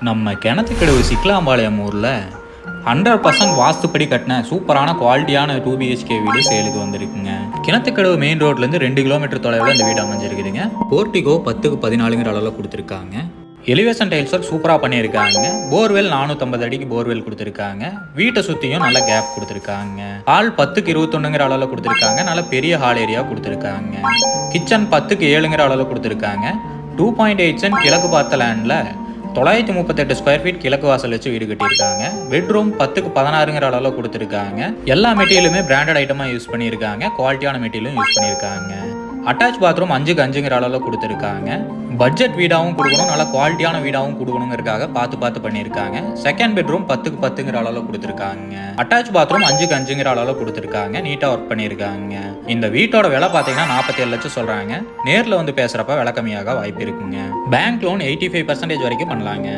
நம்ம கிணத்துக்கடவு சிக்கலாம்பாளையம் ஊரில் 100% வாஸ்துப்படி கட்டின சூப்பரான குவாலிட்டியான 2 BHK வீடு சேலுக்கு வந்திருக்குங்க. கிணத்துக்கடவு மெயின் ரோட்லேருந்து 2 கிலோமீட்டர் தொலைவில் இந்த வீடு அமைஞ்சிருக்குதுங்க. போர்ட்டிகோ 10க்கு 14ங்கிற அளவில் கொடுத்துருக்காங்க. எலிவேஷன் டைல்ஸ் ஒர்க் சூப்பராக பண்ணியிருக்காங்க. போர்வெல் 450 அடிக்கு போர்வெல் கொடுத்துருக்காங்க. வீட்டை சுற்றியும் நல்ல கேப் கொடுத்துருக்காங்க. ஹால் 10க்கு 21ங்கிற அளவில் கொடுத்துருக்காங்க. நல்ல பெரிய ஹால் ஏரியா கொடுத்துருக்காங்க. கிச்சன் 10க்கு 7ங்கிற அளவில் கொடுத்துருக்காங்க. 2.8 சென்ட் கிழக்கு பார்த்த லேண்டில் 938 ஸ்கொயர் ஃபீட் கிழக்கு வாசல் வச்சு வீடு கட்டியிருக்காங்க. பெட்ரூம் 10க்கு 16ங்கிற அளவில் கொடுத்துருக்காங்க. எல்லா மெட்டீரியலுமே பிராண்டட் ஐட்டமாக யூஸ் பண்ணியிருக்காங்க. குவாலிட்டியான மெட்டீரியலும் யூஸ் பண்ணியிருக்காங்க. அட்டாச் பாத்ரூம் 5க்கு 5ங்கிற அளவில் கொடுத்துருக்காங்க. பட்ஜெட் வீடாகவும் கொடுக்கணும், நல்லா குவாலிட்டியான வீடாகவும் கொடுக்கணுங்கிறதுக்காக பார்த்து பண்ணியிருக்காங்க. செகண்ட் பெட்ரூம் 10க்கு 10ங்கிற அளவில் கொடுத்துருக்காங்க. அட்டாச் பாத்ரூம் 5க்கு 5ங்கிற அளவில் கொடுத்துருக்காங்க. நீட்டாக ஒர்க் பண்ணியிருக்காங்க. இந்த வீட்டோட விலை பார்த்தீங்கன்னா 47 லட்சம் சொல்கிறாங்க. நேரில் வந்து பேசுகிறப்ப விலை கம்மியாக வாய்ப்பு இருக்குங்க. பேங்க் லோன் 85% வரைக்கும் பண்ணலாங்க.